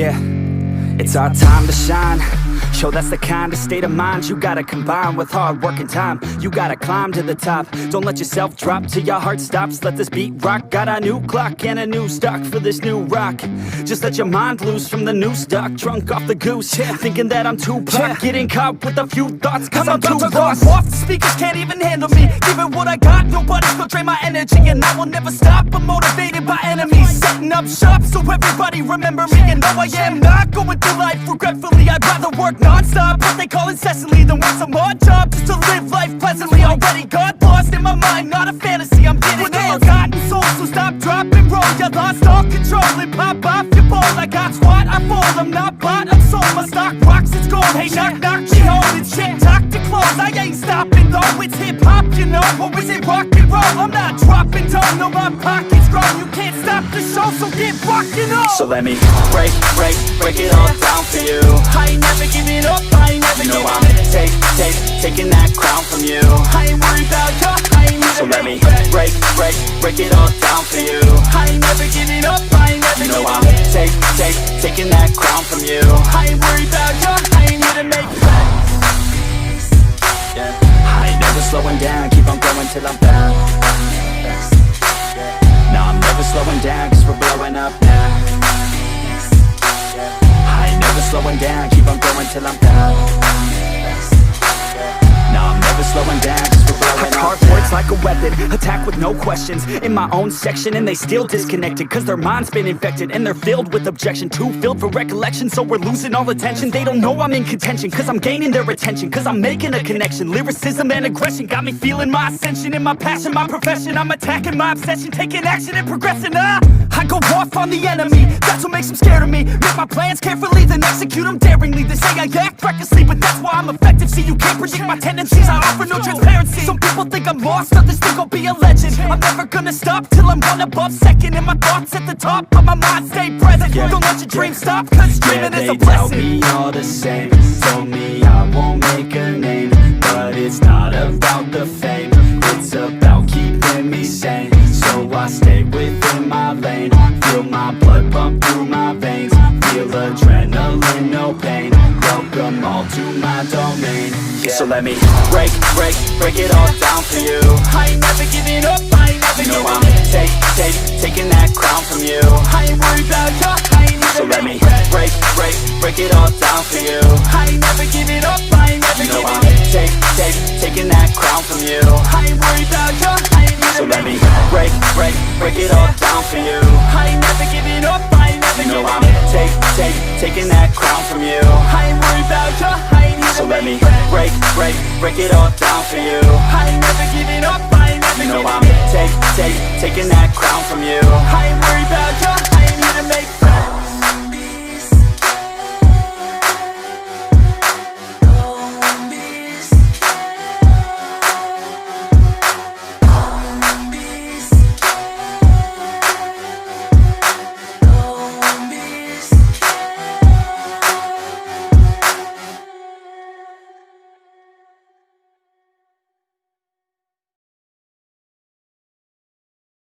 Yeah, it's our time to shine. Show that's the kind of state of mind you gotta combine with hard work and time. You gotta climb to the top. Don't let yourself drop till your heart stops. Let this beat rock. Got a new clock and a new stock for this new rock. Just let your mind loose from the new stock. Drunk off the goose, thinking that I'm too pop. Getting caught with a few thoughts cause I'm too lost. Off the speakers can't even handle me. Give it what I got, nobody's gonna drain my energy. And I will never stop, I'm motivated by enemies. Setting up shop so everybody remember me. And no, I am not going through life regretfully. I'd rather work non-stop, what they call incessantly, than work some odd job just to live life pleasantly. Already got lost in my mind, not a fantasy, I'm getting with a forgotten soul. So stop, drop, and roll. You lost all control and pop off your ball. I got squat, I fall, I'm not bought, I'm sold. My stock rocks, it's gold. Hey, knock, knock, she holding shit, talk to close. I ain't stopping though, it's hip-hop, you know. Or is it rock and roll? I'm not dropping down, no, my pocket's grown. You can't stop the show, so get rockin' on. So let me break it all down for you. I ain't never giving up, I ain't never giving up. Taking that crown from you. I ain't worried about you, I ain't never. So let me break it all down for you. I ain't never giving up, I ain't never giving up. Taking that crown from you. I ain't worried about you, I ain't here to make friends. Yeah. I ain't never slowing down, keep on going till I'm down. No, I'm never slowing down, cause we're blowing up now. I ain't never slowing down, keep on going till I'm down. No, I'm never slowing down, cause we're blowing up. Hard words like a weapon, attack with no questions. In my own section and they still disconnected, cause their mind's been infected and they're filled with objection. Too filled for recollection, so we're losing all attention. They don't know I'm in contention, cause I'm gaining their attention. Cause I'm making a connection, lyricism and aggression got me feeling my ascension. In my passion, my profession, I'm attacking my obsession. Taking action and progressing, I go off on the enemy, that's what makes them scared of me. Make my plans carefully, then execute them daringly. They say I act recklessly, but that's why I'm effective. See, you can't predict my tendencies, I offer no transparency. Some people think I'm lost, others think I'll be a legend. I'm never gonna stop till I'm one above second. And my thoughts at the top, but my mind stay present. Don't let your dreams stop, cause dreaming is a blessing. They tell me all the same, told me I won't make a name. But it's not about the fame, it's about keeping me sane. So I stay within my lane, feel my blood pump through my veins. Feel adrenaline, no pain, welcome all to my domain. Yeah. So let me break it all down for you. I ain't never giving up, I ain't never giving up. Taking that crown from you. I ain't worried about you, I ain't never. So let me break it all down for you. I ain't never giving up, I ain't never giving up. Taking that crown from you. I ain't worried about you, I ain't never. So let me break it all down for you. I ain't never giving up, I ain't never giving up. Taking that crown from you. I ain't worried about you, I ain't never. So let me break it all down for you. I ain't never giving up, I ain't never giving up. Taking that crown from you. I ain't worried about you.